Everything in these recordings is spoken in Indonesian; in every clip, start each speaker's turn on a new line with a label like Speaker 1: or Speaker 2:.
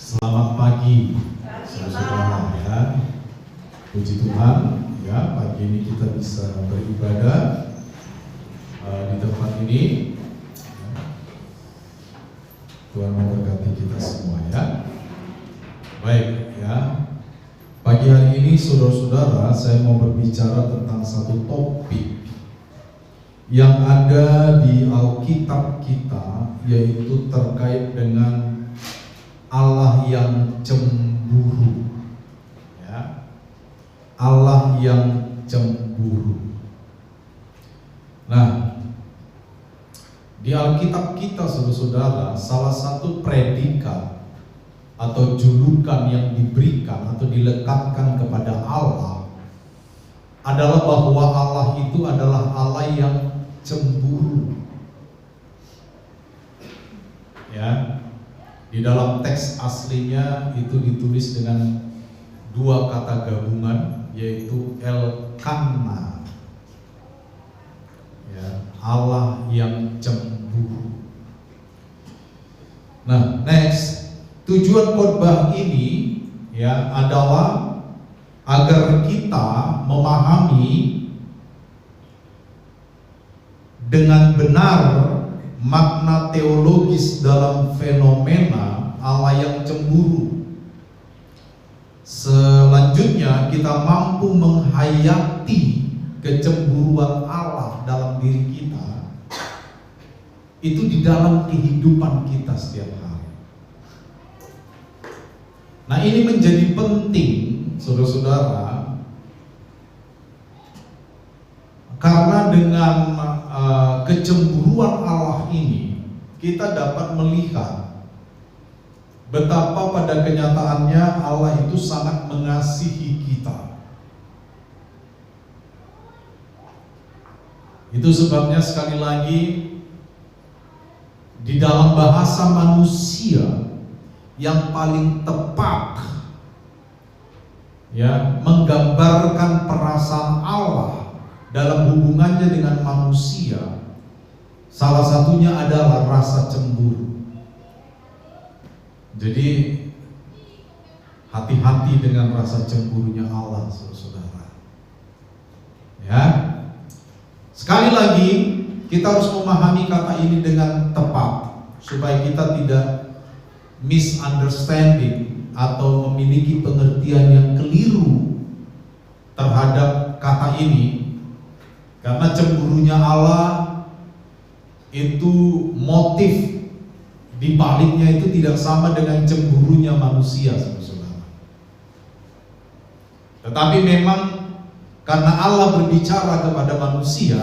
Speaker 1: Selamat pagi, saudara ya. Puji Tuhan ya, pagi ini kita bisa beribadah di tempat ini. Tuhan memberkati kita semua ya. Baik ya. Pagi hari ini saudara-saudara, saya mau berbicara tentang satu topik yang ada di Alkitab kita, yaitu terkait dengan Allah yang cemburu, ya. Allah yang cemburu. Nah, di Alkitab kita, saudara-saudara, salah satu predikat atau julukan yang diberikan atau dilekatkan kepada Allah adalah bahwa Allah itu adalah Allah yang cemburu. Ya. Di dalam teks aslinya itu ditulis dengan dua kata gabungan, yaitu Elkanah, ya, Allah yang cemburu. Nah, next, tujuan khotbah ini ya adalah agar kita memahami dengan benar makna teologis dalam fenomena Allah yang cemburu. Selanjutnya kita mampu menghayati kecemburuan Allah dalam diri kita itu di dalam kehidupan kita setiap hari. Nah, ini menjadi penting, saudara-saudara, karena dengan kecemburuan Allah ini kita dapat melihat betapa pada kenyataannya Allah itu sangat mengasihi kita. Itu sebabnya sekali lagi di dalam bahasa manusia yang paling tepat ya menggambarkan perasaan Allah dalam hubungannya dengan manusia, salah satunya adalah rasa cemburu. Jadi hati-hati dengan rasa cemburunya Allah, saudara. Ya. Sekali lagi kita harus memahami kata ini dengan tepat supaya kita tidak misunderstanding atau memiliki pengertian yang keliru terhadap kata ini. Karena cemburunya Allah itu motif di baliknya itu tidak sama dengan cemburunya manusia, saudara. Tetapi memang karena Allah berbicara kepada manusia,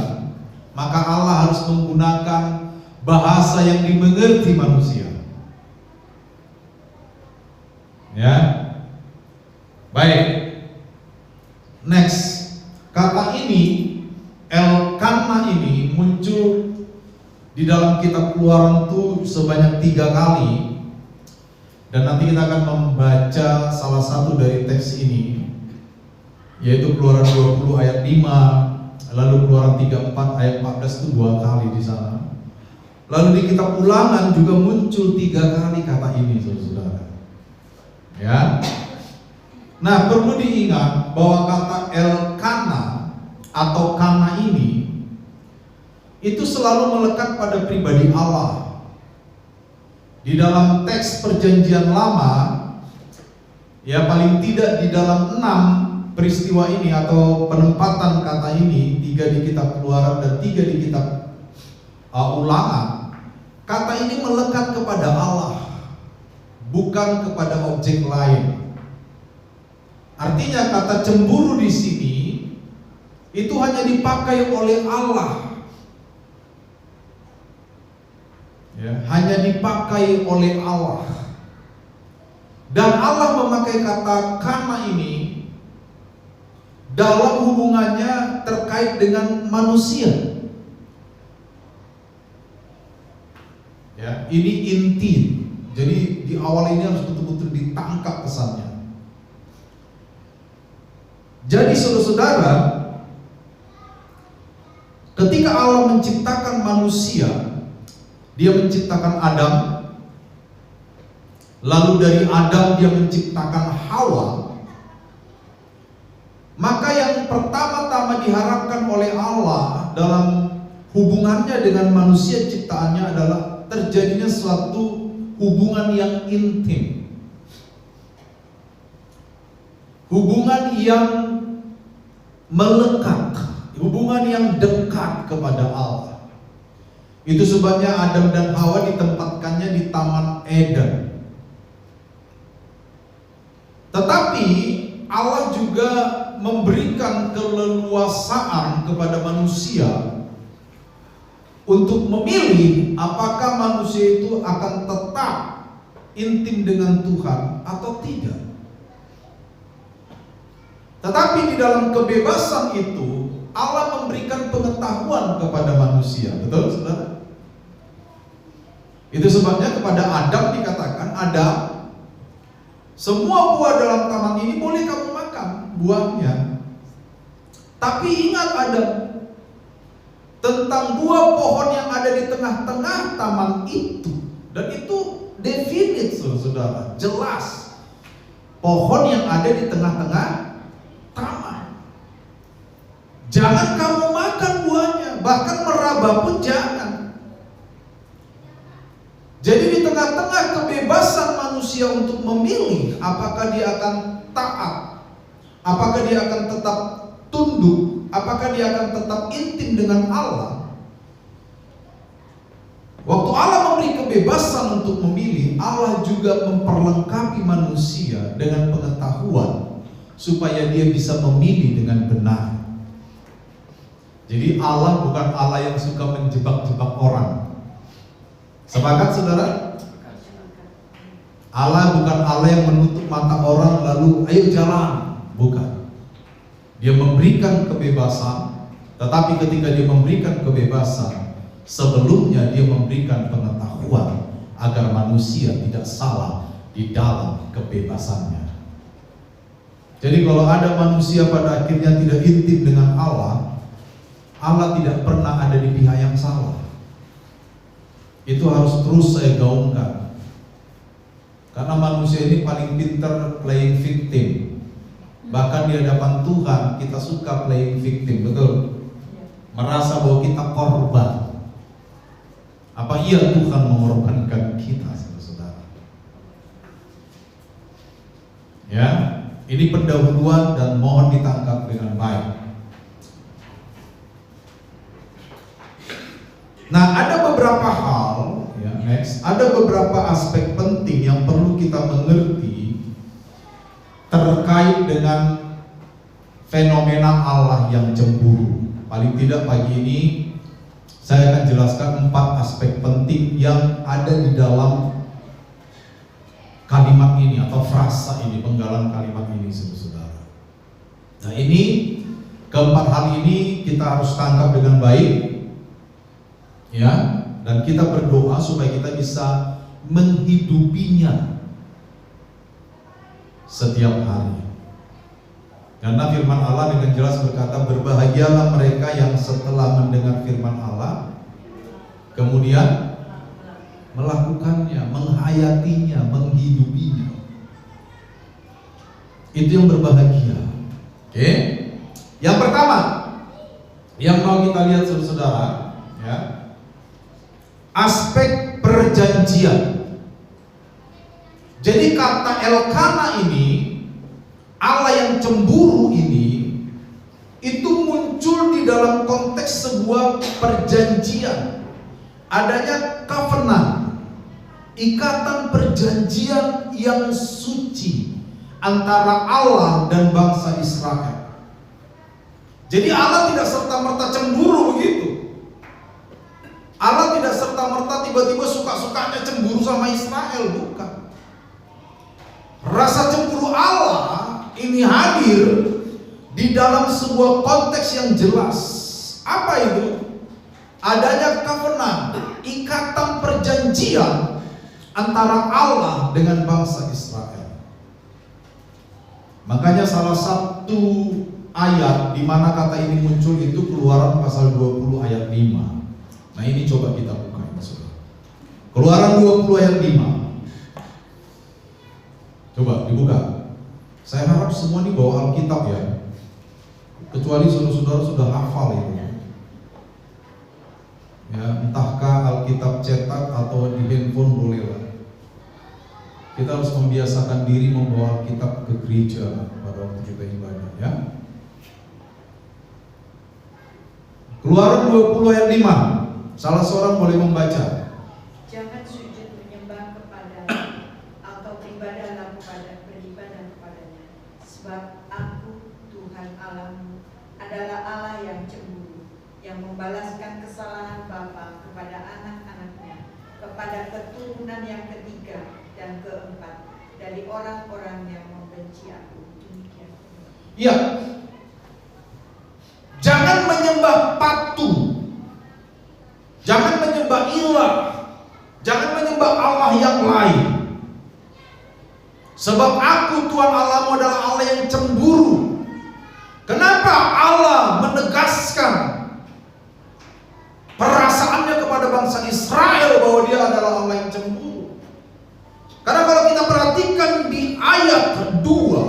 Speaker 1: maka Allah harus menggunakan bahasa yang dimengerti manusia. Ya. Baik. Next. Kata ini Elkanah ini muncul di dalam kitab Keluaran itu sebanyak 3 kali, dan nanti kita akan membaca salah satu dari teks ini, yaitu Keluaran 20 ayat 5, lalu Keluaran 34 ayat 14 itu 2 kali di sana. Lalu di kitab Ulangan juga muncul 3 kali kata ini, saudara. Ya. Nah, perlu diingat bahwa kata Elkanah atau Kana ini itu selalu melekat pada pribadi Allah. Di dalam teks perjanjian lama, ya paling tidak di dalam 6 peristiwa ini atau penempatan kata ini, 3 di kitab Keluaran dan 3 di kitab Ulangan, kata ini melekat kepada Allah, bukan kepada objek lain. Artinya kata cemburu di sini itu hanya dipakai oleh Allah, ya, hanya dipakai oleh Allah. Dan Allah memakai kata Kana ini dalam hubungannya terkait dengan manusia. Ya, ini inti. Jadi di awal ini harus betul-betul ditangkap pesannya. Jadi saudara-saudara, ketika Allah menciptakan manusia, Dia menciptakan Adam, lalu dari Adam dia menciptakan Hawa, maka yang pertama-tama diharapkan oleh Allah dalam hubungannya dengan manusia ciptaannya adalah terjadinya suatu hubungan yang intim, hubungan yang melekat, hubungan yang dekat kepada Allah. Itu sebabnya Adam dan Hawa ditempatkannya di Taman Eden. Tetapi Allah juga memberikan keleluasaan kepada manusia untuk memilih apakah manusia itu akan tetap intim dengan Tuhan atau tidak. Tetapi di dalam kebebasan itu Allah memberikan pengetahuan kepada manusia. Betul, saudara? Itu sebabnya kepada Adam dikatakan, Adam, semua buah dalam taman ini boleh kamu makan buahnya. Tapi ingat Adam, tentang buah pohon yang ada di tengah-tengah taman itu, dan itu definite, saudara, jelas. Pohon yang ada di tengah-tengah taman, jangan kamu makan buahnya, bahkan meraba pun jangan. Jadi di tengah-tengah kebebasan manusia untuk memilih apakah dia akan taat, apakah dia akan tetap tunduk, apakah dia akan tetap intim dengan Allah. Waktu Allah memberi kebebasan untuk memilih, Allah juga memperlengkapi manusia dengan pengetahuan supaya dia bisa memilih dengan benar. Jadi Allah bukan Allah yang suka menjebak-jebak orang. Sepakat, saudara? Allah bukan Allah yang menutup mata orang lalu ayo jalan. Bukan. Dia memberikan kebebasan, tetapi ketika dia memberikan kebebasan, sebelumnya dia memberikan pengetahuan agar manusia tidak salah di dalam kebebasannya. Jadi kalau ada manusia pada akhirnya tidak intim dengan Allah, Allah tidak pernah ada di pihak yang salah. Itu harus terus saya gaungkan. Karena manusia ini paling pintar playing victim. Bahkan di hadapan Tuhan kita suka playing victim, betul? Merasa bahwa kita korban. Apa iya Tuhan mengorbankan kita, saudara? Ya, ini pendahuluan dan mohon ditangkap dengan baik. Nah, ada beberapa hal, ya, next, ada beberapa aspek penting yang perlu kita mengerti terkait dengan fenomena Allah yang cemburu. Paling tidak pagi ini saya akan jelaskan 4 aspek penting yang ada di dalam kalimat ini atau frasa ini, penggalan kalimat ini, saudara. Nah, ini keempat hal ini kita harus tangkap dengan baik. Ya, dan kita berdoa supaya kita bisa menghidupinya setiap hari. Karena firman Allah dengan jelas berkata, berbahagialah mereka yang setelah mendengar firman Allah kemudian melakukannya, menghayatinya, menghidupinya. Itu yang berbahagia. Oke? Yang pertama yang mau kita lihat, saudara, ya, aspek perjanjian. Jadi kata Elkana ini, Allah yang cemburu ini, itu muncul di dalam konteks sebuah perjanjian. Adanya covenant, ikatan perjanjian yang suci antara Allah dan bangsa Israel. Jadi Allah tidak serta-merta cemburu begitu. Allah tidak serta-merta tiba-tiba suka-sukanya cemburu sama Israel, bukan. Rasa cemburu Allah ini hadir di dalam sebuah konteks yang jelas. Apa itu? Adanya covenant, ikatan perjanjian antara Allah dengan bangsa Israel. Makanya salah satu ayat di mana kata ini muncul itu Keluaran pasal 20 ayat 5. Nah, ini coba kita buka, saudara. Keluaran 20 ayat 5. Coba dibuka. Saya harap semua ini bawa Alkitab ya. Kecuali saudara-saudara sudah hafal itu. Ya, entahkah Alkitab cetak atau di handphone boleh lah. Kita harus membiasakan diri membawa Alkitab ke gereja pada waktu kita ibadah ya. Keluaran 20 ayat 5. Salah seorang boleh membaca.
Speaker 2: Jangan sujud menyembah kepada atau beribadah kepadanya, sebab Aku Tuhan Allahmu adalah Allah yang cemburu, yang membalaskan kesalahan bapa kepada anak-anaknya, kepada keturunan yang ketiga dan keempat dari orang-orang yang membenci Aku. Demikian.
Speaker 1: Iya. Jangan menyembah patung. Jangan menyembah ilah. Jangan menyembah Allah yang lain. Sebab Aku Tuhan Allahmu adalah Allah yang cemburu. Kenapa Allah menegaskan perasaannya kepada bangsa Israel bahwa Dia adalah Allah yang cemburu? Karena kalau kita perhatikan di ayat kedua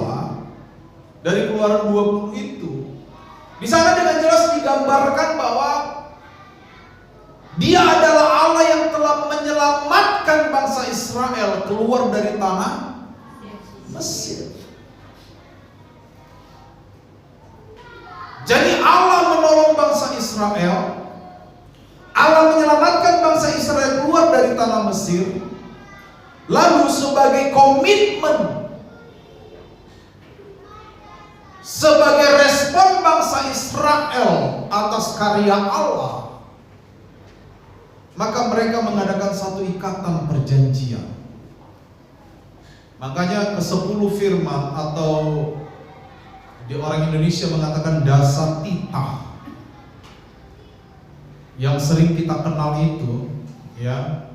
Speaker 1: dari Keluaran 20 itu, di sana dengan jelas digambarkan bahwa Dia adalah Allah yang telah menyelamatkan bangsa Israel keluar dari tanah Mesir. Jadi Allah menolong bangsa Israel, Allah menyelamatkan bangsa Israel keluar dari tanah Mesir. Lalu sebagai komitmen, sebagai respon bangsa Israel atas karya Allah, maka mereka mengadakan satu ikatan perjanjian. Makanya ke-10 firman atau di orang Indonesia mengatakan dasar titah yang sering kita kenal itu, ya,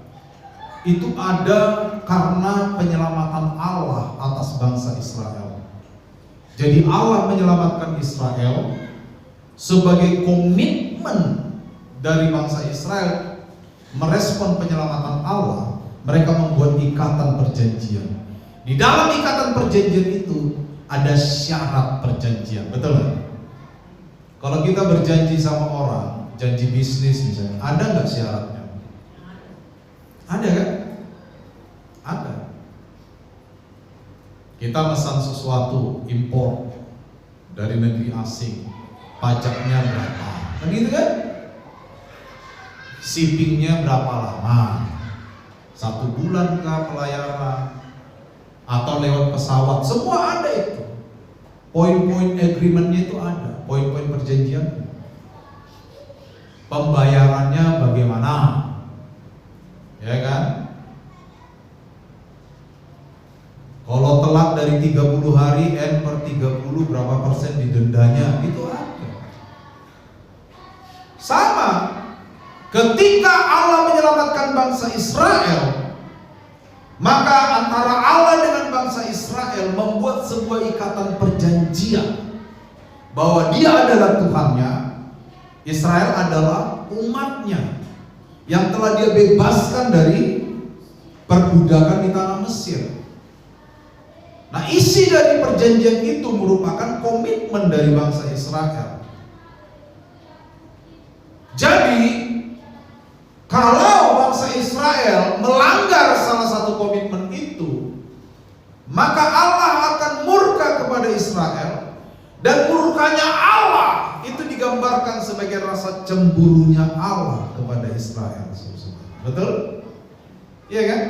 Speaker 1: itu ada karena penyelamatan Allah atas bangsa Israel. Jadi Allah menyelamatkan Israel sebagai komitmen dari bangsa Israel merespon penyelamatan Allah. Mereka membuat ikatan perjanjian. Di dalam ikatan perjanjian itu ada syarat perjanjian, betul nggak? Kalau kita berjanji sama orang, janji bisnis misalnya, ada nggak syaratnya? Ada kan? Ada. Kita pesan sesuatu impor dari negeri asing, pajaknya berapa? Kan gitu kan? Shippingnya berapa lama? 1 bulan kah pelayaran? Atau lewat pesawat? Semua ada itu. Poin-poin agreementnya itu ada, poin-poin perjanjian. Pembayarannya bagaimana? Ya kan? Kalau telat dari 30 hari, N/30 berapa persen didendanya? Itu ada. Sama, ketika Allah menyelamatkan bangsa Israel, maka antara Allah dengan bangsa Israel membuat sebuah ikatan perjanjian bahwa Dia adalah Tuhannya, Israel adalah umatnya yang telah Dia bebaskan dari perbudakan di tanah Mesir. Nah, isi dari perjanjian itu merupakan komitmen dari bangsa Israel. Jadi, kalau bangsa Israel melanggar salah satu komitmen itu, maka Allah akan murka kepada Israel, dan murkanya Allah itu digambarkan sebagai rasa cemburunya Allah kepada Israel. Betul? Iya kan?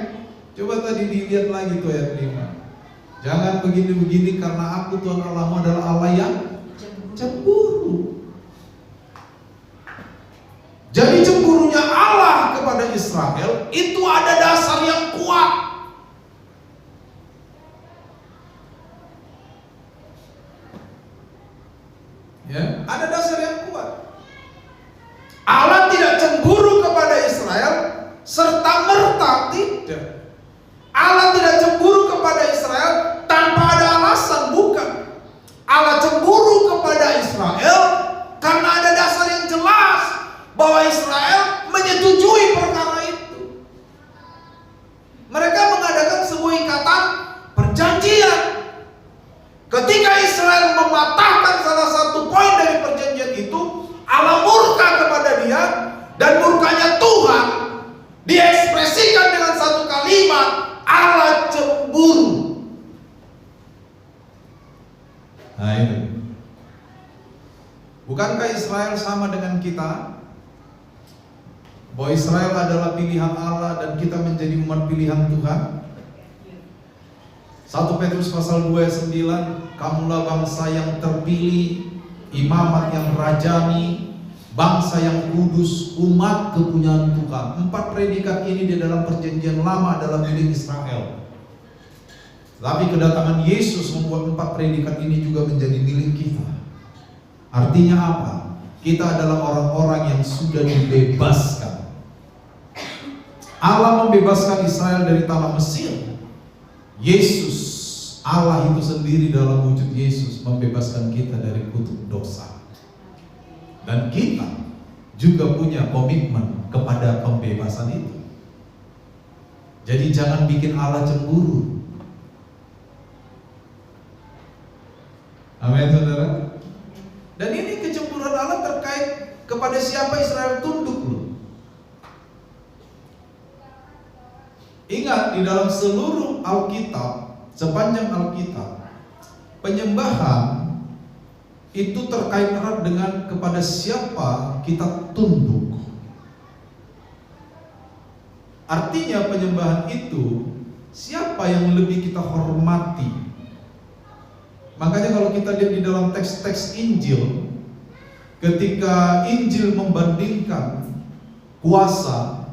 Speaker 1: Coba tadi dilihat lagi tuh ayat 5. Jangan begini-begini karena Aku Tuhan Allahmu adalah Allah yang cemburu. Jadi cemburunya Allah kepada Israel itu ada dasar yang kuat. Ya, ada dasar yang kuat. Allah tidak cemburu kepada Israel serta-merta, tidak. Allah tidak cemburu kepada Israel tanpa ada alasan, bukan. Allah cemburu kepada Israel karena ada dasar yang jelas bahwa Israel menyetujui perkara itu. Mereka mengadakan sebuah ikatan perjanjian. Nah itu. Bukankah Israel sama dengan kita? Bahwa Israel adalah pilihan Allah dan kita menjadi umat pilihan Tuhan. 1 Petrus pasal 2 ayat 9, kamulah bangsa yang terpilih, imamat yang rajani, bangsa yang kudus, umat kepunyaan Tuhan. 4 predikat ini di dalam perjanjian lama adalah milik Israel. Tapi kedatangan Yesus membuat 4 predikat ini juga menjadi milik kita. Artinya apa? Kita adalah orang-orang yang sudah dibebaskan. Allah membebaskan Israel dari tanah Mesir. Yesus, Allah itu sendiri dalam wujud Yesus membebaskan kita dari kutuk dosa. Dan kita juga punya komitmen kepada pembebasan itu. Jadi jangan bikin Allah cemburu. Amin, saudara. Dan ini kecemburuan Allah terkait kepada siapa Israel tunduk loh. Ingat, di dalam seluruh Alkitab, sepanjang Alkitab, penyembahan itu terkait erat dengan kepada siapa kita tunduk. Artinya penyembahan itu siapa yang lebih kita hormati. Makanya kalau kita lihat di dalam teks-teks Injil, ketika Injil membandingkan kuasa,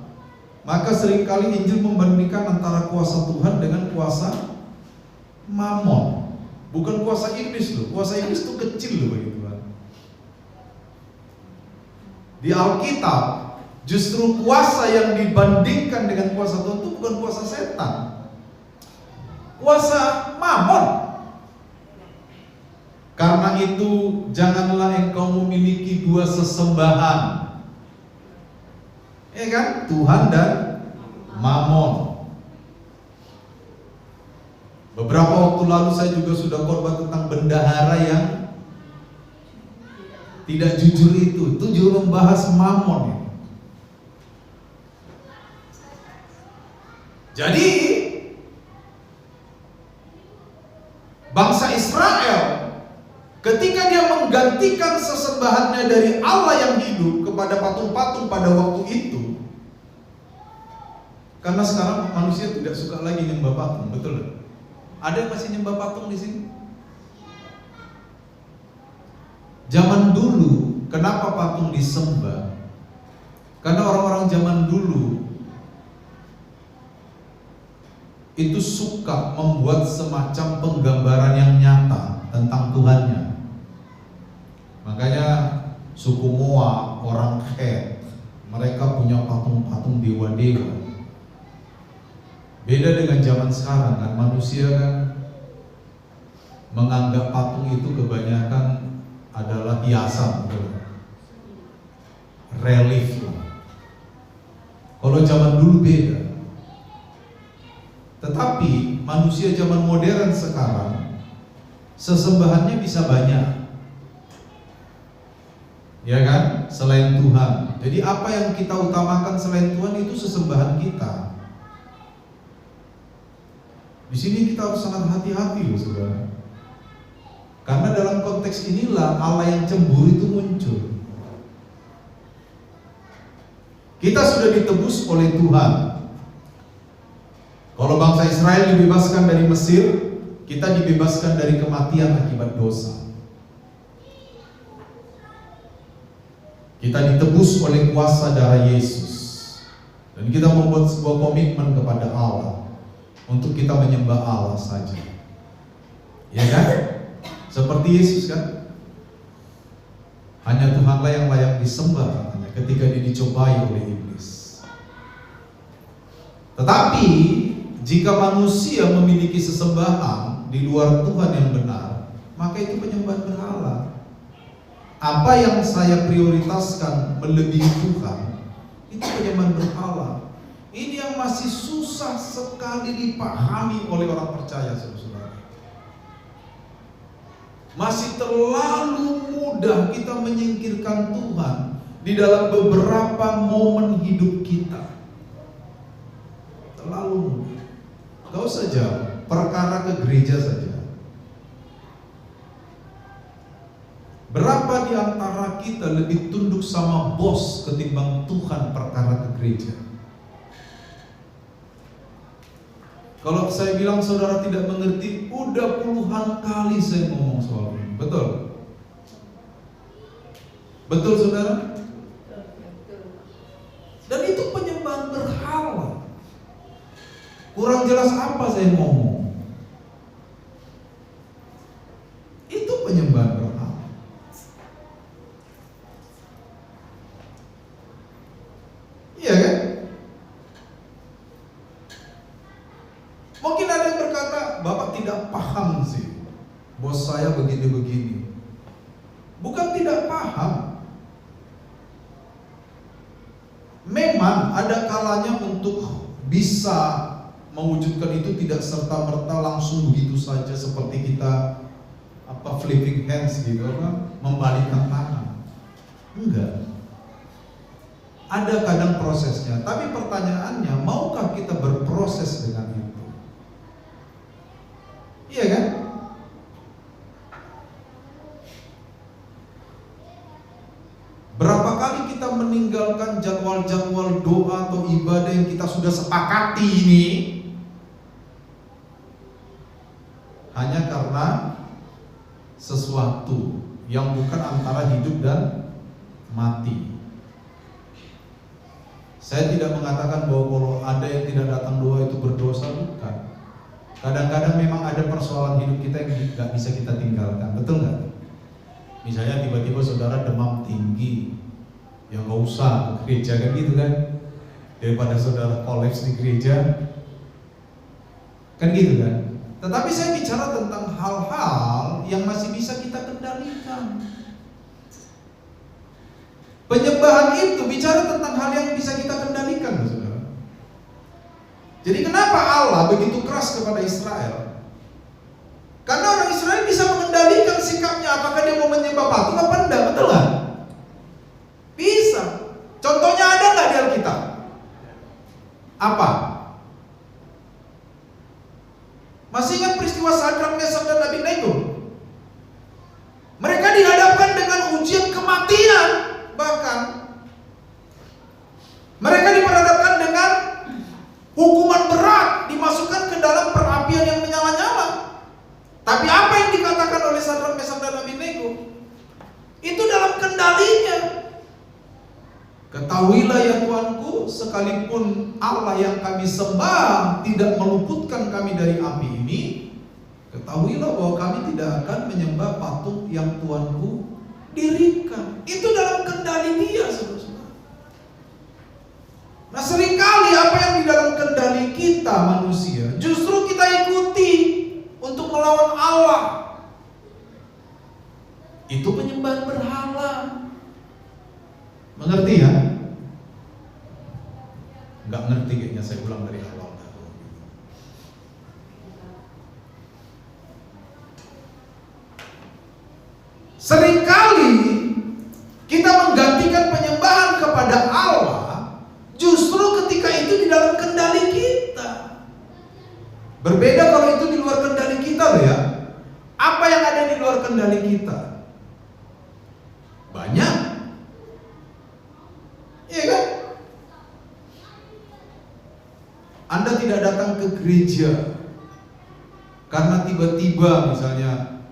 Speaker 1: maka seringkali Injil membandingkan antara kuasa Tuhan dengan kuasa Mamon. Bukan kuasa iblis loh. Kuasa iblis itu kecil loh bagi Tuhan. Di Alkitab justru kuasa yang dibandingkan dengan kuasa Tuhan itu bukan kuasa setan, kuasa Mamon. Karena itu janganlah engkau memiliki dua sesembahan. Kan? Tuhan dan Mamon. Beberapa waktu lalu saya juga sudah khotbah tentang bendahara yang tidak jujur itu juga membahas Mamon. Jadi bangsa Israel ketika dia menggantikan sesembahannya dari Allah yang hidup kepada patung-patung pada waktu itu, karena sekarang manusia tidak suka lagi nyembah patung, betul? Ada yang masih nyembah patung di sini? Zaman dulu, kenapa patung disembah? Karena orang-orang zaman dulu itu suka membuat semacam penggambaran yang nyata tentang Tuhannya. Makanya suku Moab, orang Het, mereka punya patung-patung dewa-dewa. Beda dengan zaman sekarang kan, manusia kan menganggap patung itu kebanyakan adalah hiasan, relief. Kalau zaman dulu beda. Tetapi manusia zaman modern sekarang sesembahannya bisa banyak. Ya kan? Selain Tuhan. Jadi apa yang kita utamakan selain Tuhan itu sesembahan kita. Di sini kita harus sangat hati-hati loh saudara. Karena dalam konteks inilah Allah yang cemburu itu muncul. Kita sudah ditebus oleh Tuhan. Kalau bangsa Israel dibebaskan dari Mesir, kita dibebaskan dari kematian akibat dosa. Kita ditebus oleh kuasa darah Yesus. Dan kita membuat sebuah komitmen kepada Allah untuk kita menyembah Allah saja. Ya kan? Seperti Yesus kan? Hanya Tuhanlah yang layak disembah katanya ketika dia dicobai oleh iblis. Tetapi jika manusia memiliki sesembahan di luar Tuhan yang benar, maka itu penyembahan berhala. Apa yang saya prioritaskan melebihi Tuhan, itu penyembahan berhala. Ini yang masih susah sekali dipahami oleh orang percaya, saudara. Masih terlalu mudah kita menyingkirkan Tuhan di dalam beberapa momen hidup kita. Terlalu mudah. Gak usah jauh, perkara ke gereja saja. Berapa di antara kita lebih tunduk sama bos ketimbang Tuhan perkara ke gereja? Kalau saya bilang saudara tidak mengerti, udah puluhan kali saya ngomong soal ini. Betul? Betul saudara? Dan itu penyembahan berhala. Kurang jelas apa saya ngomong? Itu penyembahan berhala. Iya kan? Mungkin ada yang berkata, Bapak tidak paham sih, bos saya begini-begini. Bukan tidak paham. Memang ada kalanya untuk bisa mewujudkan itu tidak serta-merta langsung begitu saja seperti kita flipping hands gitu, membalikkan tangan. Enggak. Ada kadang prosesnya, tapi pertanyaannya, maukah kita berproses dengan itu? Iya kan? Berapa kali kita meninggalkan jadwal-jadwal doa atau ibadah yang kita sudah sepakati ini hanya karena sesuatu yang bukan antara hidup dan mati. Saya tidak mengatakan bahwa kalau ada yang tidak datang doa itu berdosa, bukan. Kadang-kadang memang ada persoalan hidup kita yang nggak bisa kita tinggalkan, betul nggak? Misalnya tiba-tiba saudara demam tinggi, ya nggak usah ke gereja kan gitu kan? Daripada saudara kolaps di gereja, kan gitu kan? Tetapi saya bicara tentang hal-hal yang masih bisa kita kendalikan. Penyembahan itu bicara tentang hal yang bisa kita kendalikan, saudara. Jadi kenapa Allah begitu keras kepada Israel? Karena orang Israel bisa mengendalikan sikapnya, apakah dia mau menyembah patung apa enggak, betul nggak? Bisa. Contohnya ada nggak di Alkitab? Apa? Masih ingat peristiwa Sadrak, Mesak, dan Abednego? Mereka dihadapkan dengan ujian kematian. Bahkan mereka diperhadapkan dengan hukuman berat, dimasukkan ke dalam perapian yang menyala-nyala. Tapi apa yang dikatakan oleh Sadrak, Mesak, dan Abednego itu dalam kendalinya. Ketahuilah ya Tuanku, sekalipun Allah yang kami sembah tidak meluputkan kami dari api ini, ketahuilah bahwa kami tidak akan menyembah patung yang Tuanku dirikan. Itu dalam kendali dia, saudara-saudara. Nah, seringkali apa yang di dalam kendali kita manusia justru kita ikuti untuk melawan Allah. Itu penyembahan berhala. Mengerti ya? Enggak ngerti kayaknya, saya ulang dari awal. Seringkali kita menggantikan penyembahan kepada Allah justru ketika itu di dalam kendali kita. Berbeda kalau itu di luar kendali kita loh ya. Apa yang ada di luar kendali kita? Banyak. Iya kan? Anda tidak datang ke gereja karena tiba-tiba misalnya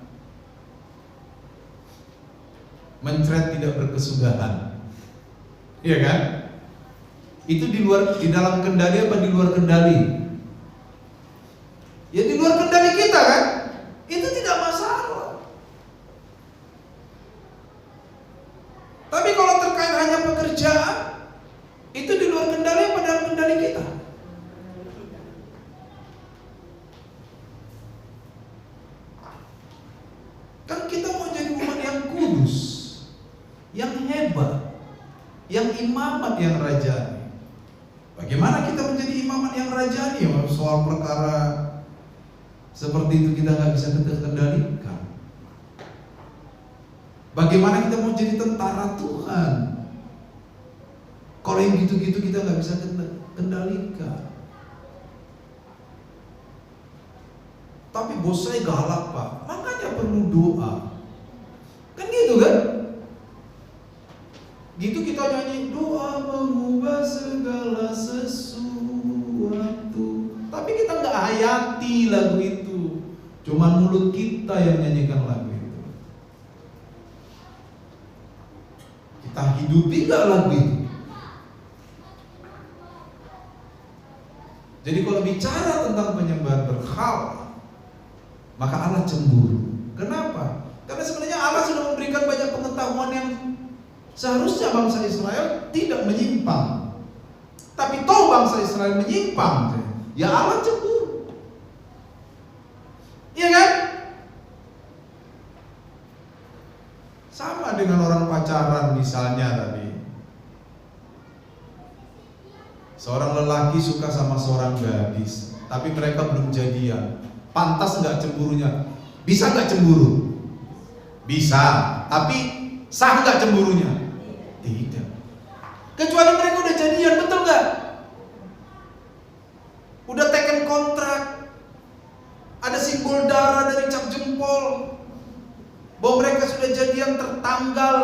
Speaker 1: mencret tidak berkesudahan, iya kan? Itu di dalam kendali apa di luar kendali? Ya di luar kendali kita kan? Itu tidak masalah. Tapi kalau terkait hanya pekerjaan, itu di luar kendali apa dalam kendali kita? Kan kita mau jadi umat yang kudus, yang hebat, yang imamat yang rajani. Bagaimana kita menjadi imamat yang rajani? Soal perkara seperti itu kita nggak bisa kendalikan. Bagaimana kita mau jadi tentara Tuhan? Kalau yang gitu-gitu kita nggak bisa kendalikan. Tapi bos saya galak Pak, makanya perlu doa. Kan gitu Gitu kan? Gitu kita nyanyi doa mengubah segala sesuatu. Tapi kita nggak hayati lagu itu. Cuman mulut kita yang nyanyikan lagu itu. Kita hidupi nggak lagu itu? Jadi kalau bicara tentang penyembahan berhala, maka Allah cemburu. Kenapa? Karena sebenarnya Allah sudah memberikan banyak pengetahuan yang seharusnya bangsa Israel tidak menyimpang. Tapi toh bangsa Israel menyimpang, ya Allah cemburu. Iya kan? Sama dengan orang pacaran misalnya tadi. Seorang lelaki suka sama seorang gadis, tapi mereka belum jadian. Pantas nggak cemburunya? Bisa nggak cemburu? Bisa, tapi sah nggak cemburunya? Tidak. Kecuali mereka udah jadian, betul nggak? Udah teken kontrak, ada simbol darah dari cap jempol, bahwa mereka sudah jadian tertanggal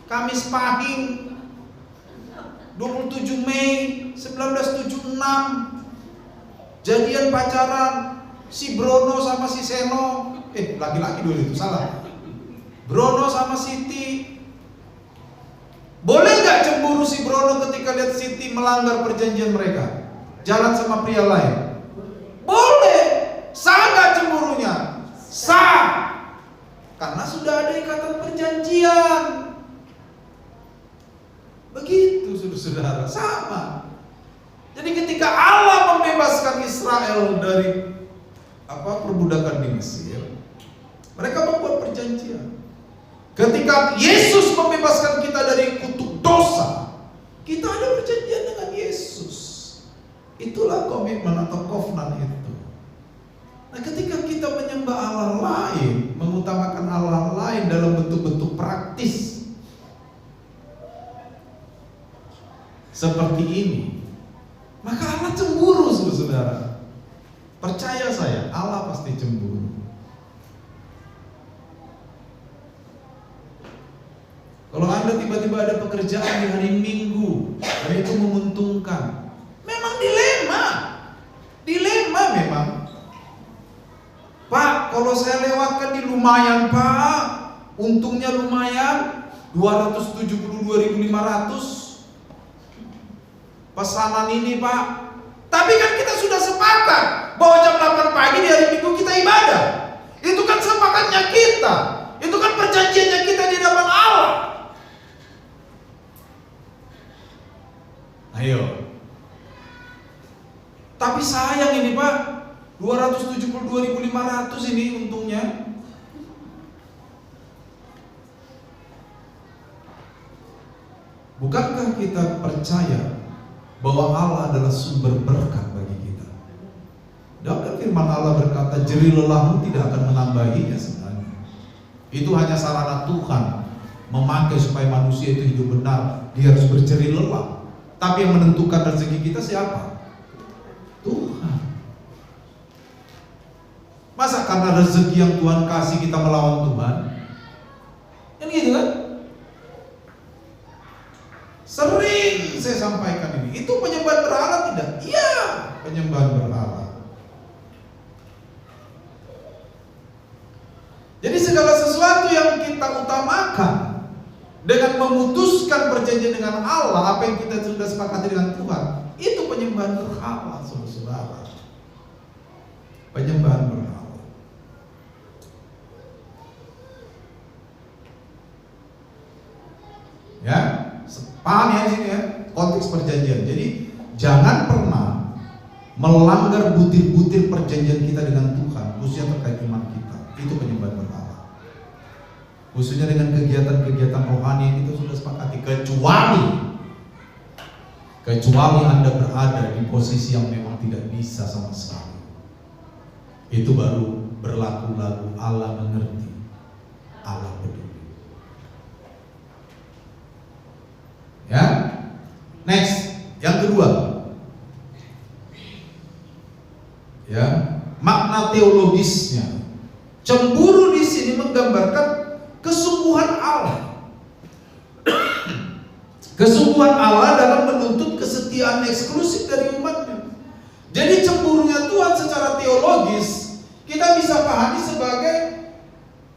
Speaker 1: Kamis Pahing 27 Mei 1976. Jadian pacaran si Brono sama si Seno. Laki-laki dulu itu, salah. Brono sama Siti. Boleh nggak cemburu si Brono ketika lihat Siti melanggar perjanjian mereka, jalan sama pria lain? Boleh. Sah nggak cemburunya? Sah. Karena sudah ada ikatan perjanjian. Begitu saudara, sama. Jadi ketika Allah membebaskan Israel dari perbudakan di Mesir, mereka membuat perjanjian. Ketika Yesus membebaskan kita dari kutuk dosa, kita ada perjanjian dengan Yesus. Itulah komitmen atau covenant itu. Nah, ketika kita menyembah Allah lain, mengutamakan Allah lain dalam bentuk-bentuk praktis seperti ini, maka Allah cemburu, saudara. Percaya saya, Allah pasti cemburu. Kalau Anda tiba-tiba ada pekerjaan di hari Minggu dan itu menguntungkan, memang dilema memang. Pak, kalau saya lewatkan di lumayan Pak, untungnya lumayan 272.500 pesanan ini Pak. Tapi kan kita sudah sepakat bahwa jam 8 pagi di hari Minggu kita ibadah. Itu kan sepakatnya kita. Itu kan perjanjiannya kita di hadapan Allah. Ayo. Tapi sayang ini Pak, 272.500 ini untungnya. Bukankah kita percaya bahwa Allah adalah sumber berkat bagi kita? Dan firman Allah berkata, jerih lelahmu tidak akan menambahinya sebenarnya. Itu hanya sarana Tuhan memakai supaya manusia itu hidup benar. Dia harus berjerih lelah. Tapi yang menentukan rezeki kita siapa? Tuhan. Masa karena rezeki yang Tuhan kasih kita melawan Tuhan? Kan gitu kan? Sering saya sampaikan ini. Itu penyembahan berhala tidak? Iya, penyembahan berhala. Jadi segala sesuatu yang kita utamakan dengan memutuskan perjanjian dengan Allah, apa yang kita sudah sepakati dengan Tuhan, itu penyembahan berhala, saudara. Penyembahan berhala. Ya, paham ya di sini ya, konteks perjanjian. Jadi jangan pernah melanggar butir-butir perjanjian kita dengan Tuhan, khususnya terkait iman kita. Itu penyembahan berhala. Khususnya dengan kegiatan-kegiatan rohani yang kita sudah sepakati, kecuali Anda berada di posisi yang memang tidak bisa sama sekali. Itu baru berlaku lagu Allah mengerti, Allah peduli. Ya, next, yang kedua, ya, makna teologisnya. Cemburu di sini menggambarkan kesungguhan Allah. Kesungguhan Allah dalam menuntut kesetiaan eksklusif dari umatnya. Jadi cemburunya Tuhan secara teologis kita bisa pahami sebagai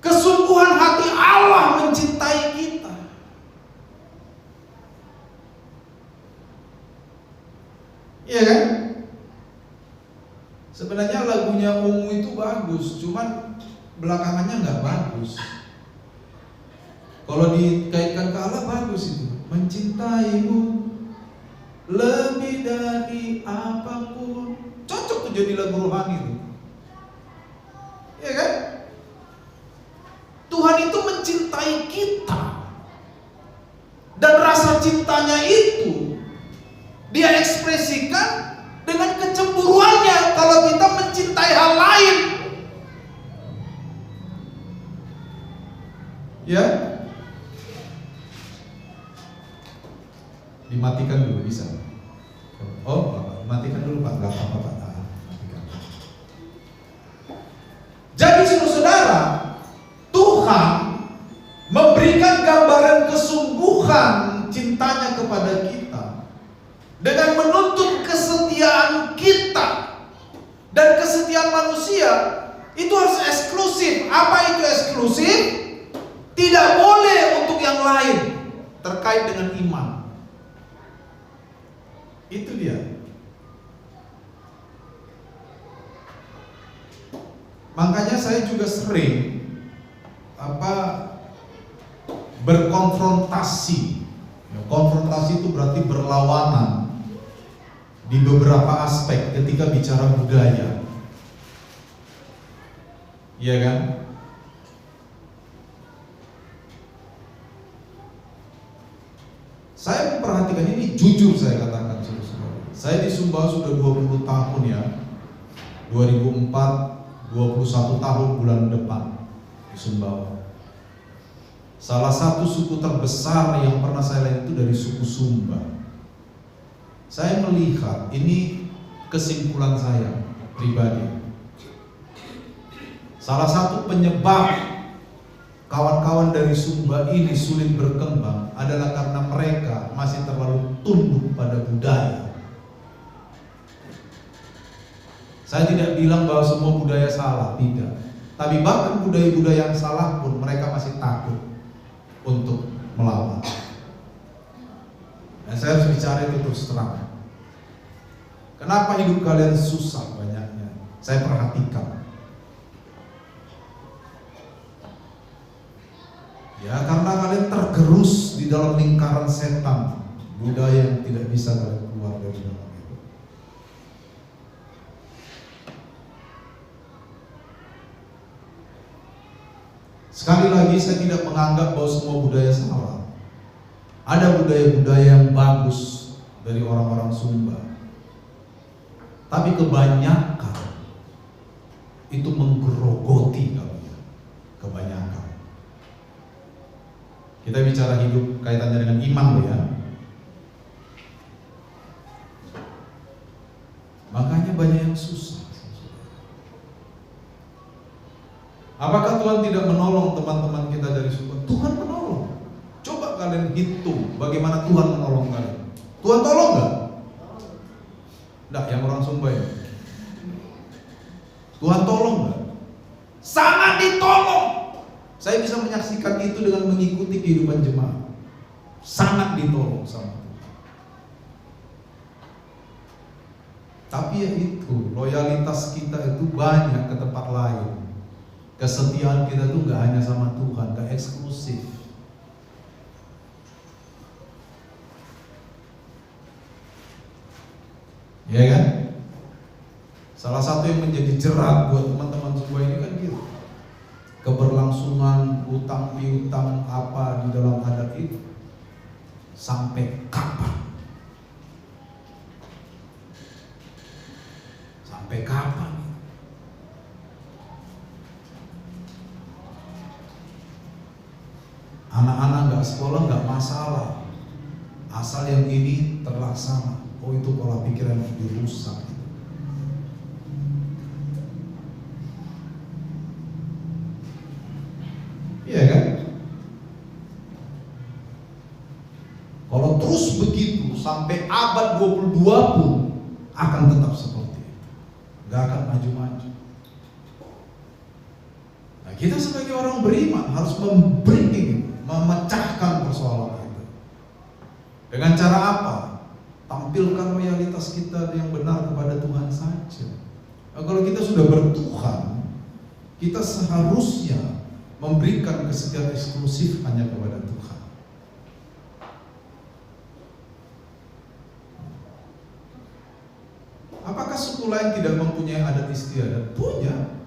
Speaker 1: kesungguhan hati Allah mencintai kita. Iya kan? Sebenarnya lagunya Ungu itu bagus, cuman belakangannya nggak bagus. Kalau dikaitkan ke Allah bagus itu. Mencintaimu lebih dari apapun. Cocok tuh jadi lagu rohani itu. Iya kan? Tuhan itu mencintai kita. Dan rasa cintanya itu Dia ekspresikan dengan kecemburuannya kalau kita mencintai hal lain. Ya? Dimatikan dulu bisa. Oh, matikan dulu Pak, enggak apa-apa Pak. Matikan. Jadi saudara, Tuhan memberikan gambaran kesungguhan cintanya kepada kita dengan menuntut kesetiaan kita. Dan kesetiaan manusia itu harus eksklusif. Apa itu eksklusif? Tidak boleh untuk yang lain terkait dengan iman. Itu dia. Makanya saya juga sering berkonfrontasi. Konfrontasi itu berarti berlawanan di beberapa aspek ketika bicara budaya. Iya kan? Saya memperhatikan ini, jujur saya katakan saudara-saudara. Saya di Sumbawa sudah 20 tahun ya. 2004, 21 tahun bulan depan di Sumbawa. Salah satu suku terbesar yang pernah saya lihat itu dari suku Sumba. Saya melihat, ini kesimpulan saya pribadi. Salah satu penyebab kawan-kawan dari Sumba ini sulit berkembang adalah karena mereka masih terlalu tunduk pada budaya. Saya tidak bilang bahwa semua budaya salah, tidak. Tapi bahkan budaya-budaya yang salah pun mereka masih takut untuk melawan. Dan saya harus bicara itu terus terang. Kenapa hidup kalian susah banyaknya? Saya perhatikan. Ya, karena kalian tergerus di dalam lingkaran setan, budaya yang tidak bisa kalian keluar dari dalam itu. Sekali lagi, saya tidak menganggap bahwa semua budaya salah. Ada budaya-budaya yang bagus dari orang-orang Sumba, tapi kebanyakan itu menggerogoti kalian. Kebanyakan. Kita bicara hidup kaitannya dengan iman loh ya. Makanya banyak yang susah. Apakah Tuhan tidak menolong teman-teman kita dari Sumba? Tuhan menolong. Coba kalian hitung bagaimana Tuhan menolong kalian. Tuhan tolong nggak? Nggak, yang orang Sumba ya. Tuhan tolong nggak? Sangat ditolong. Saya bisa menyaksikan itu dengan mengikuti kehidupan jemaat. Sangat ditolong sama Tuhan. Tapi ya itu, loyalitas kita itu banyak ke tempat lain. Kesetiaan kita itu gak hanya sama Tuhan, gak eksklusif. Ya kan? Salah satu yang menjadi jerat buat teman-teman semua ini kan gitu. Keberlangsungan utang piutang apa di dalam adat itu sampai kapan? Sampai kapan? Anak-anak nggak sekolah nggak masalah, asal yang ini terlaksana. Oh, itu pola pikir yang dirusak. Iya kan? terus begitu sampai abad 22 pun akan tetap seperti itu, gak akan maju-maju. Nah, kita sebagai orang beriman harus memecahkan persoalan itu. Dengan cara apa? Tampilkan loyalitas kita yang benar kepada Tuhan saja. Nah, kalau kita sudah bertuhan, kita seharusnya memberikan kesetiaan eksklusif hanya kepada Tuhan. Apakah suku lain tidak mempunyai adat istiadat? Punya.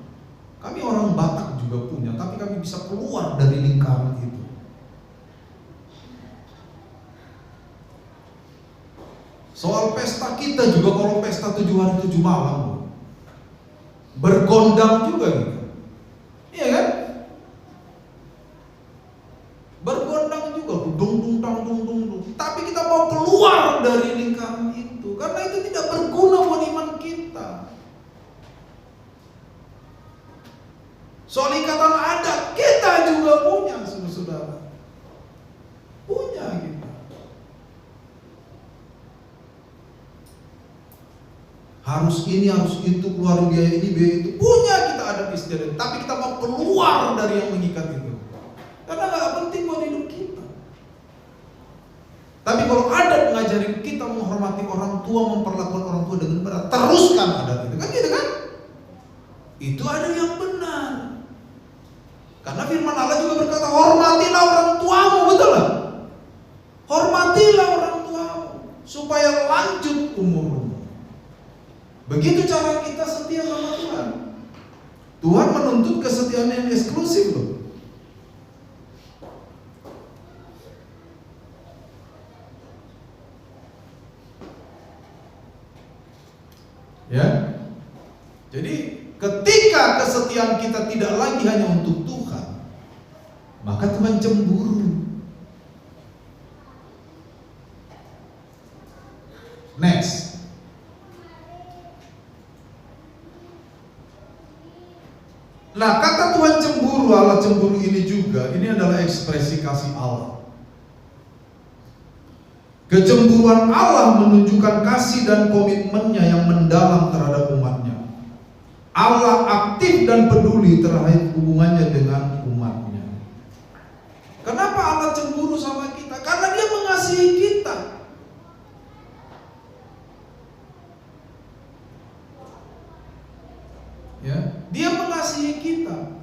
Speaker 1: Kami orang Batak juga punya, tapi kami bisa keluar dari lingkaran itu. Soal pesta kita juga, kalau pesta 7 hari 7 malam bergondang juga gitu. Iya kan? Bergondang juga, dung. Tapi kita mau keluar dari lingkaran itu karena itu tidak berguna buat iman kita. Soal ikatan adat kita juga punya, saudara. Punya kita. Harus ini, harus itu, keluar biaya ini, biaya itu. Punya kita adat istiadat, tapi kita mau keluar dari yang mengikat itu. Karena gak penting buat hidup kita. Tapi kalau adat mengajarin kita menghormati orang tua, memperlakukan orang tua dengan benar, teruskan adat itu, kan gitu kan? Itu ada yang benar. Karena firman Allah juga berkata, hormatilah orang tuamu, betul lah? Hormatilah orang tuamu supaya lanjut umurmu. Begitu cara kita setia sama Tuhan. Tuhan menuntut kesetiaan yang eksklusif loh. Ya. Jadi ketika kesetiaan kita tidak lagi hanya untuk Tuhan, maka Tuhan cemburu. Next. Nah, kata Tuhan cemburu, Allah cemburu ini juga, ini adalah ekspresi kasih Allah. Kecemburuan Allah menunjukkan kasih dan komitmennya yang mendalam terhadap umatnya. Allah aktif dan peduli terhadap hubungannya dengan umatnya. Kenapa Allah cemburu sama kita? Karena Dia mengasihi kita. Ya, Dia mengasihi kita.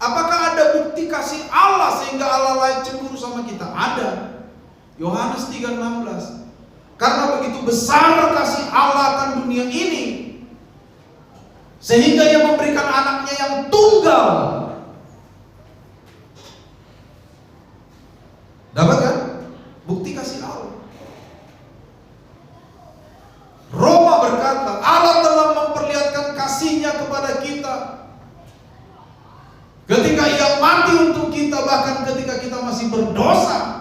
Speaker 1: Apakah ada bukti kasih Allah sehingga Allah layak cemburu sama kita? Ada. Yohanes 3:16. Karena begitu besar kasih Allah akan dunia ini, sehingga Ia memberikan anaknya yang tunggal. Dapat kan? Bukti kasih Allah. Roma berkata, Allah telah memperlihatkan kasih-Nya kepada kita ketika Ia mati untuk kita, bahkan ketika kita masih berdosa.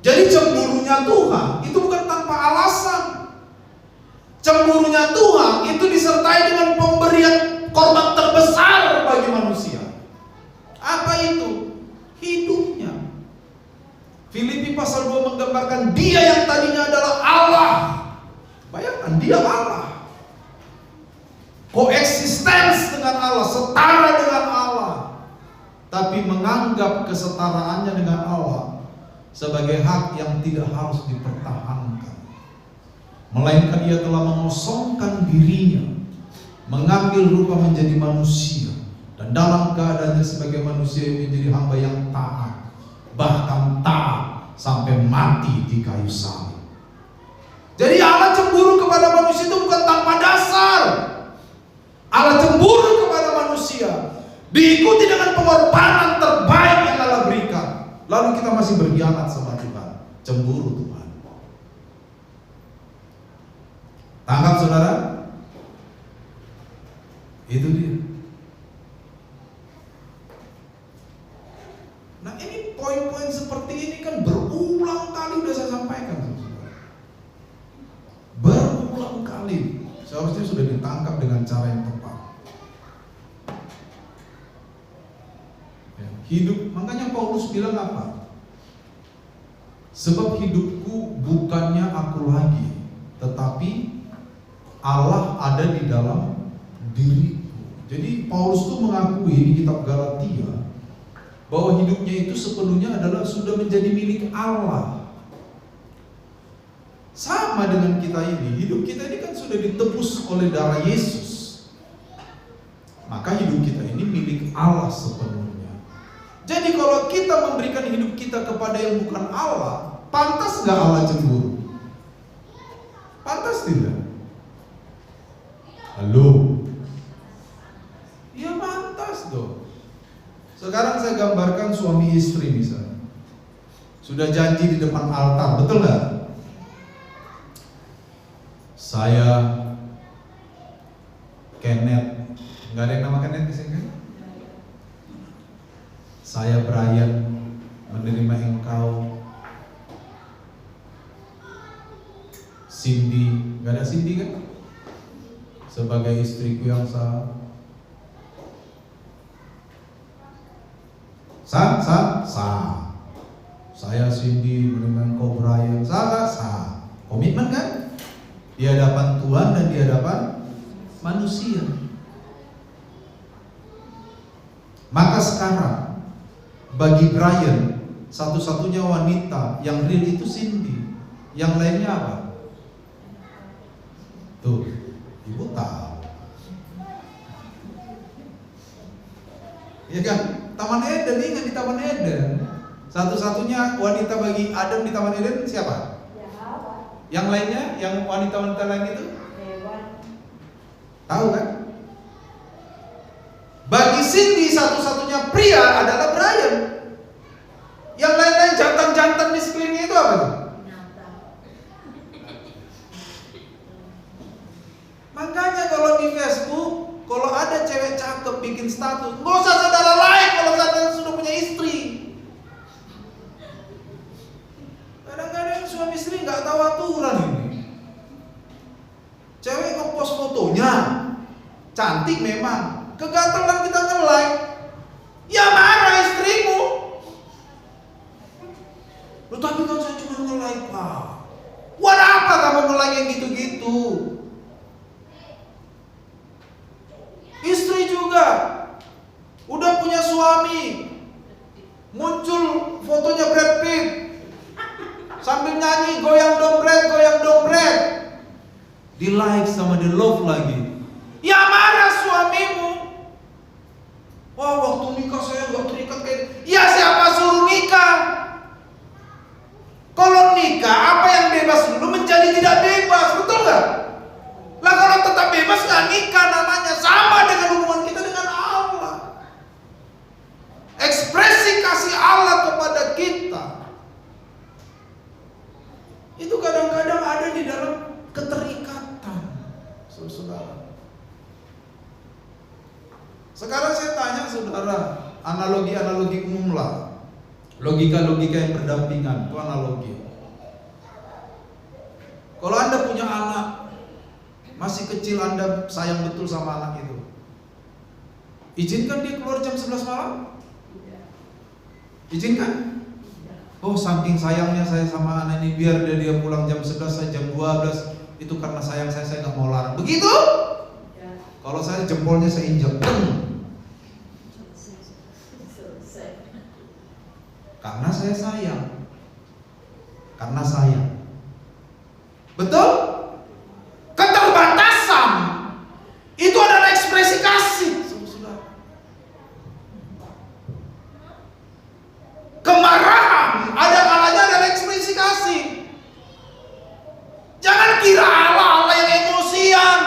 Speaker 1: Jadi cemburunya Tuhan itu bukan tanpa alasan. Cemburunya Tuhan itu disertai dengan pemberian korban terbesar bagi manusia. Apa itu? Hidupnya. Filipi pasal 2 menggambarkan Dia yang tadinya adalah Allah. Bayangkan, Dia Allah. Koeksistens dengan Allah, setara dengan Allah. Tapi menganggap kesetaraannya dengan Allah sebagai hak yang tidak harus dipertahankan, melainkan Ia telah mengosongkan dirinya, mengambil rupa menjadi manusia, dan dalam keadaannya sebagai manusia menjadi hamba yang taat, bahkan taat sampai mati di kayu salib. Jadi Allah cemburu kepada manusia itu bukan tanpa dasar. Allah cemburu kepada manusia diikuti dengan pengorbanan terbaik yang Allah berikan. Lalu kita masih berkhianat sama Tuhan. Cemburu Tuhan. Tangkap saudara? Itu dia. Nah, ini poin-poin seperti ini kan berulang kali sudah saya sampaikan, saudara. Berulang kali. Seharusnya sudah ditangkap dengan cara yang tepat. Ya, hidup, makanya Paulus bilang apa? Sebab hidupku bukannya aku lagi, tetapi Allah ada di dalam diriku. Jadi Paulus tuh mengakui di kitab Galatia bahwa hidupnya itu sepenuhnya adalah sudah menjadi milik Allah. Sama dengan kita ini, hidup kita ini kan sudah ditebus oleh darah Yesus. Maka hidup kita ini milik Allah sepenuhnya. Jadi kalau kita memberikan hidup kita kepada yang bukan Allah, pantas gak Allah cemburu? Pantas tidak? Halo? Ya pantas dong. Sekarang saya gambarkan suami istri misalnya, sudah janji di depan altar, betul gak? Saya Kenneth, nggak ada yang nama Kenneth di sini kan? Saya Brian menerima engkau. Cindy, nggak ada Cindy kan? Sebagai istriku yang sah. Sah. Saya Cindy menerima engkau Brian, sah. Komitmen kan? Di hadapan Tuhan dan di hadapan manusia. Maka sekarang bagi Brian, satu-satunya wanita yang real itu Cindy. Yang lainnya apa? Tuh, ibu tahu. Ya kan? Taman Eden, ingat di Taman Eden. Satu-satunya wanita bagi Adam di Taman Eden siapa? Yang lainnya, yang wanita-wanita lain itu? Tahu kan? Bagi Cindy satu-satunya pria adalah Brian. Yang lain-lain jantan-jantan di sekelilingnya itu apa tuh? Makanya kalau di Facebook, kalau ada cewek cakep bikin status, nggak usah saudara like kalau saudara sudah punya istri. Kadang-kadang suami istri nggak tahu aturan ini. Cewek ngepost fotonya, cantik memang, kegatelan kita nge-like, ya marah istrimu. Loh tapi kan saya cuma nge-like pak. Buat apa kamu nge-like yang gitu-gitu? Istri juga udah punya suami, muncul fotonya Brad Pitt sambil nyanyi goyang dompret, di like sama di love lagi. Ya marah suamimu. Wah waktu nikah saya nggak terikat kayak. Ya siapa suruh nikah? Kalau nikah apa yang bebas dulu menjadi tidak bebas, betul nggak? Lah kalau tetap bebas nggak nikah namanya. Sama dengan hubungan kita dengan Allah. Ekspresi kasih Allah kepada kita itu kadang-kadang ada di dalam keterikatan, saudara. Sekarang saya tanya saudara, analogi-analogi umum lah, logika-logika yang berdampingan, itu analogi. Kalau Anda punya anak masih kecil, Anda sayang betul sama anak itu, izinkan dia keluar jam 11 malam? Izinkan? Oh saking sayangnya saya sama anak ini, biar dia pulang jam 11, saya jam 12. Itu karena sayang saya gak mau larang. Begitu? Kalau saya jempolnya saya injak. Karena saya sayang. Karena sayang. Betul? Keterbatasan itu adalah ekspresi kasih. Kemarahan ada kalanya adalah ekspresi kasih. Jangan kira Allah yang emosian.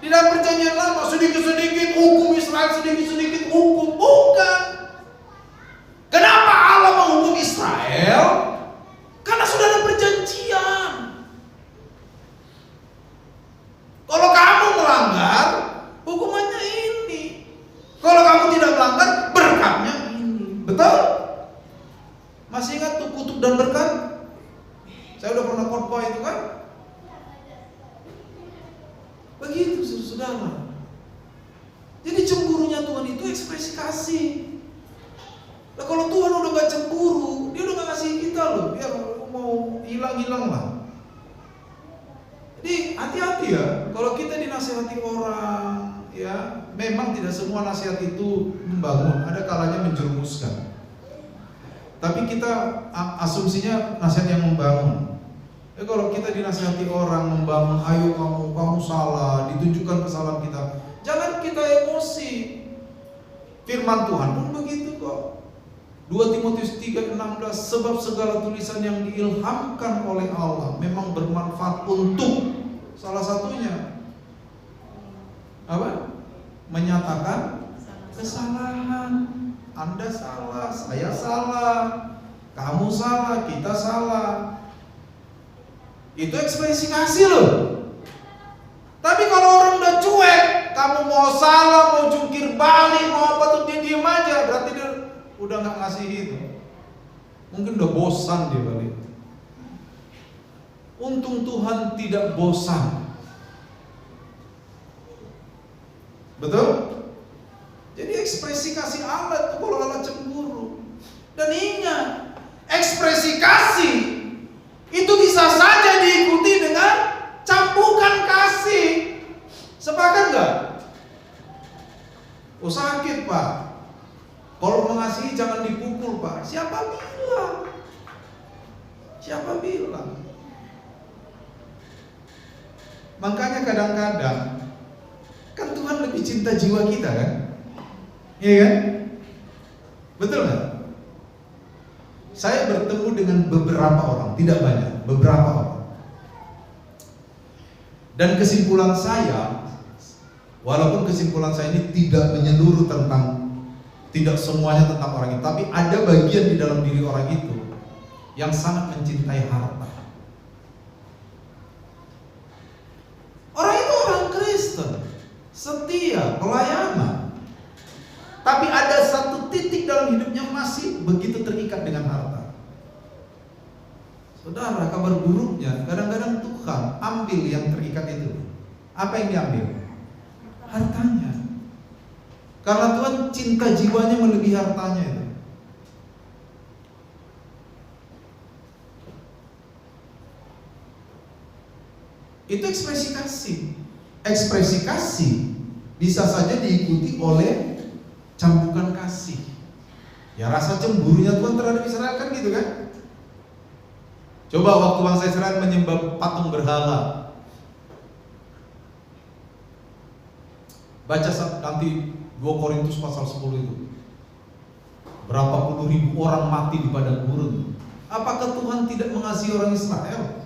Speaker 1: Di dalam perjanjian lama sedikit-sedikit hukum Israel, sedikit-sedikit hukum. Bukan. Kenapa Allah menghukum Israel? Karena sudah ada perjanjian. Kalau kamu melanggar, hukumannya ini. Kalau kamu tidak melanggar, berkatnya ini. Betul? Masih ingat tuh kutuk dan berkat? Saya udah pernah khotbah itu kan? Begitu saudara. Jadi cemburunya Tuhan itu ekspresi kasih. Nah kalau Tuhan udah gak cemburu, Dia udah gak ngasih kita loh, dia mau hilang-hilang lah. Jadi hati-hati ya, kalau kita dinasihati orang, ya memang tidak semua nasihat itu membangun, ada kalanya menjerumuskan. Tapi kita asumsinya nasihat yang membangun. Kalau kita dinasihati orang membangun, ayo kamu salah, ditunjukkan kesalahan kita, jangan kita emosi. Firman Tuhan pun begitu kok. 2 Timotius 3:16, sebab segala tulisan yang diilhamkan oleh Allah memang bermanfaat untuk, salah satunya apa? Menyatakan kesalahan. Anda salah, saya salah, kamu salah, kita salah. Itu ekspresi kasih loh. Tapi kalau orang udah cuek, kamu mau salah, mau jungkir balik, mau apa tuh, dia diem aja, berarti dia udah gak ngasih itu. Mungkin udah bosan dia balik. Untung Tuhan tidak bosan. Betul? Jadi ekspresi kasih Allah itu kalau Allah cemburu. Dan ingat, ekspresi kasih itu bisa saja diikuti dengan cambukan kasih. Sepakat enggak? Oh sakit Pak. Kalau mengasihi jangan dipukul Pak. Siapa bilang? Siapa bilang? Makanya kadang-kadang kan Tuhan lebih cinta jiwa kita kan? Iya kan? Betul nggak? Saya bertemu dengan beberapa orang, tidak banyak, beberapa orang. Dan kesimpulan saya, walaupun kesimpulan saya ini tidak menyeluruh tentang, tidak semuanya tentang orang itu, tapi ada bagian di dalam diri orang itu yang sangat mencintai harta. Orang itu orang Kristen, setia, pelayanan. Tapi ada satu titik dalam hidupnya masih begitu terikat dengan harta. Saudara, kabar buruknya kadang-kadang Tuhan ambil yang terikat itu. Apa yang diambil? Hartanya. Karena Tuhan cinta jiwanya melebihi hartanya itu. Itu ekspresi kasih. Ekspresi kasih bisa saja diikuti oleh cambukan kasih. Ya rasa cemburunya Tuhan terhadap Israel kan gitu kan? Coba waktu bangsa Israel menyembah patung berhala. Baca nanti 2 Korintus pasal 10 itu. Berapa puluh ribu orang mati di padang gurun. Apakah Tuhan tidak mengasihi orang Israel?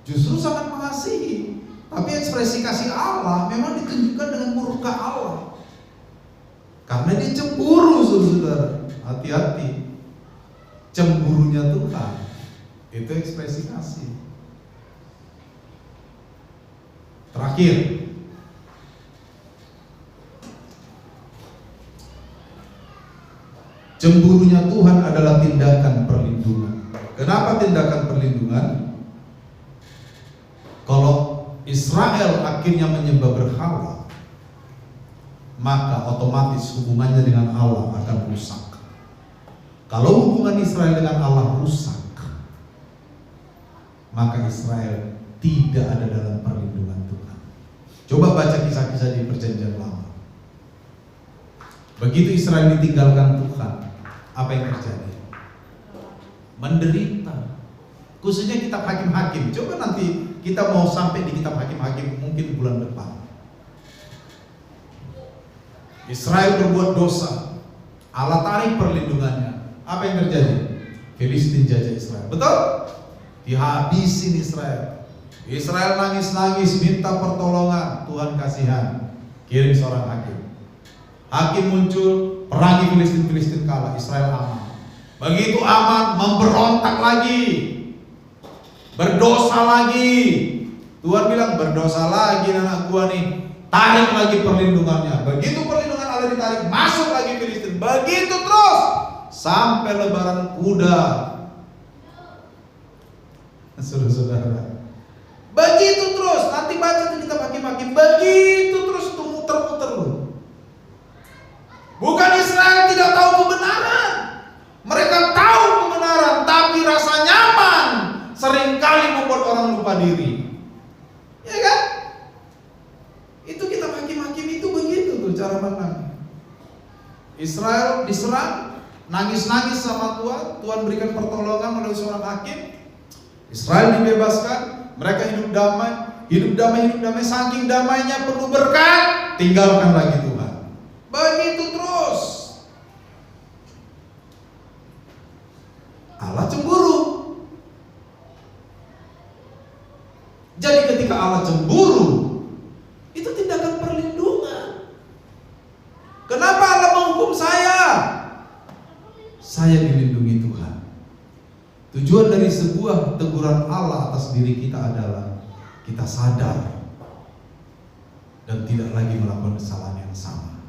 Speaker 1: Justru sangat mengasihi. Tapi ekspresi kasih Allah memang ditunjukkan dengan murka Allah. Karena dia cemburu, saudara. Hati-hati. Cemburunya Tuhan itu ekspresi kasih. Terakhir, cemburunya Tuhan adalah tindakan perlindungan. Kenapa tindakan perlindungan? Kalau Israel akhirnya menyembah berhala, maka otomatis hubungannya dengan Allah akan rusak. Kalau hubungan Israel dengan Allah rusak, maka Israel tidak ada dalam perlindungan Tuhan. Coba baca kisah-kisah di Perjanjian Lama. Begitu Israel ditinggalkan Tuhan, apa yang terjadi? Menderita. Khususnya kitab Hakim-Hakim. Coba nanti kita mau sampai di kitab Hakim-Hakim mungkin bulan depan. Israel berbuat dosa, Allah tarik perlindungannya. Apa yang terjadi? Filistin jajah Israel. Betul? Dihabisin Israel. Israel nangis-nangis minta pertolongan. Tuhan kasihan, kirim seorang hakim. Hakim muncul, perangi Filistin kalah, Israel aman. Begitu aman, memberontak lagi, berdosa lagi. Tuhan bilang berdosa lagi anak gua nih, tarik lagi perlindungannya. Begitu perlindungan Allah ditarik, masuk lagi Filistin. Begitu terus sampai lebaran kuda. Saudara-saudara, begitu terus. Nanti baca di kitab Hakim-Hakim. Begitu terus tuh muter-muter loh. Bukan Israel tidak tahu kebenaran, mereka tahu kebenaran. cara menang. Israel diserang, nangis-nangis sama Tuhan. Tuhan berikan pertolongan melalui seorang hakim. Israel dibebaskan, mereka hidup damai. Hidup damai, saking damainya perlu berkat, tinggalkan lagi Tuhan. Begitu terus. Allah cemburu. Jadi ketika Allah cemburu, itu tindakan perlindungan. Kenapa Allah menghukum saya? Saya dilindungi Tuhan. Tujuan dari sebuah teguran Allah atas diri kita adalah kita sadar dan tidak lagi melakukan kesalahan yang sama.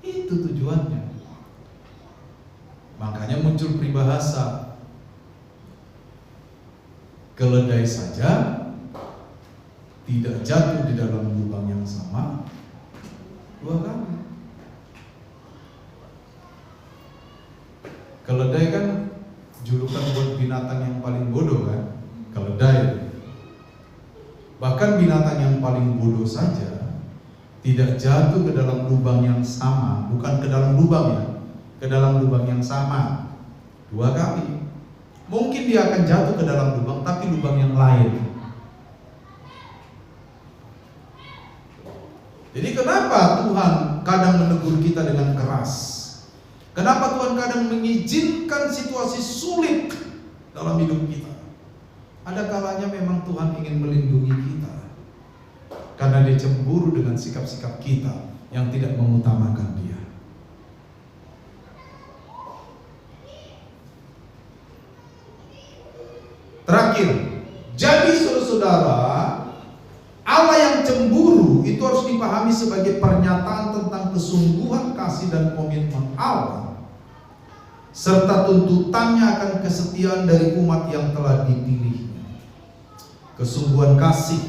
Speaker 1: Itu tujuannya. Makanya muncul peribahasa, keledai saja tidak jatuh di dalam lubang yang sama 2 kali. Keledai kan julukan buat binatang yang paling bodoh kan, keledai. Bahkan binatang yang paling bodoh saja tidak jatuh ke dalam lubang yang sama, bukan ke dalam lubang ya, ke dalam lubang yang sama 2 kali. Mungkin dia akan jatuh ke dalam lubang, tapi lubang yang lain. Jadi kenapa Tuhan kadang menegur kita dengan keras? Kenapa Tuhan kadang mengizinkan situasi sulit dalam hidup kita? Ada kalanya memang Tuhan ingin melindungi kita, karena Dia cemburu dengan sikap-sikap kita yang tidak mengutamakan Dia. Terakhir, jadi saudara, Allah yang cemburu itu harus dipahami sebagai pernyataan tentang kesungguhan kasih dan komitmen Allah, serta tuntutannya akan kesetiaan dari umat yang telah dipilihnya. Kesungguhan kasih,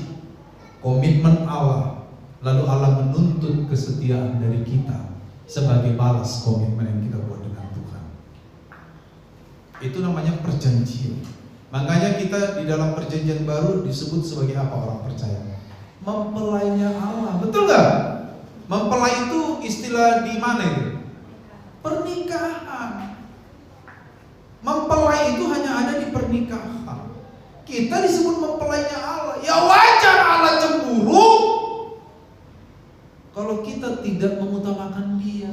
Speaker 1: komitmen Allah, lalu Allah menuntut kesetiaan dari kita sebagai balas komitmen yang kita buat dengan Tuhan. Itu namanya perjanjian. Makanya kita di dalam perjanjian baru disebut sebagai apa orang percaya? Mempelainya Allah, betul nggak? Mempelai itu istilah di mana itu? Pernikahan. Mempelai itu hanya ada di pernikahan. Kita disebut mempelainya Allah. Ya wajar Allah cemburu kalau kita tidak mengutamakan Dia.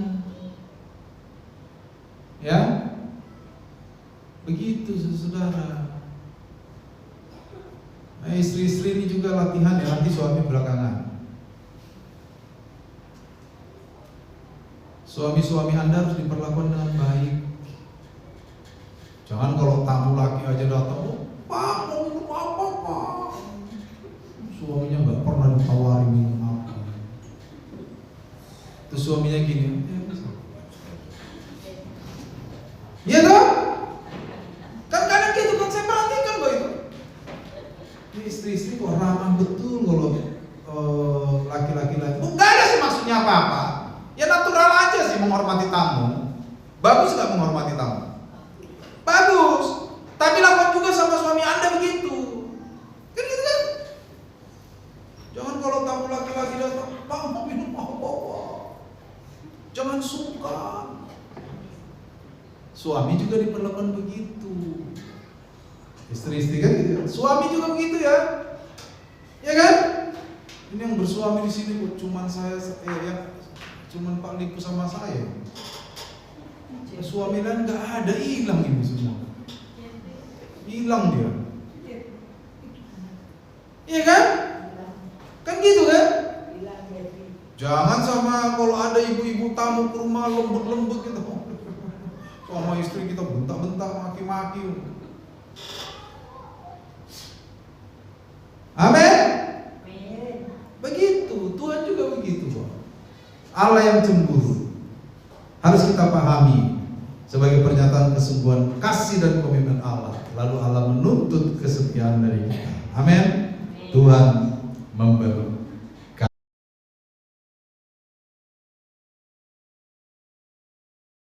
Speaker 1: Ya, begitu saudara. Nah, istri-istri ini juga latihan ya, nanti suami belakangan. Suami-suami Anda harus diperlakukan dengan baik. Jangan kalau tamu laki aja datang, oh, Pak mau minum apa Pak? Suaminya nggak pernah ditawari minum apa. Terus suaminya gini, iya toh? Kan kadang gitu kan, saya perhatikan kok itu. Istri-istri kok ramah betul kalau laki-laki lagi. Nggak ada sih maksudnya apa-apa. Ya natural aja sih menghormati tamu. Bagus nggak menghormati tamu? Bagus. Tapi lakukan juga sama suami Anda begitu. Kan gitu kan? Jangan kalau tamu laki-laki datang, Pak mau minum apa? Jangan sungkan. Suami juga diperlakukan begitu. Istri-istri kan gitu. Suami juga begitu ya. Ya kan? Ini yang bersuami di sini kok cuman saya ya, cuman Pak Lipu sama saya. Suami lain nggak ada, hilang ini semua. Hilang dia. Iya kan? Kan gitu kan? Jangan sama kalau ada ibu-ibu tamu ke rumah lembut-lembut gitu. Sama istri kita bentak-bentak, maki-maki. Amin. Begitu, Tuhan juga begitu kok. Allah yang cemburu harus kita pahami sebagai pernyataan kesungguhan kasih dan komitmen Allah. Lalu Allah menuntut kesetiaan dari kita. Amin. Tuhan memberkati.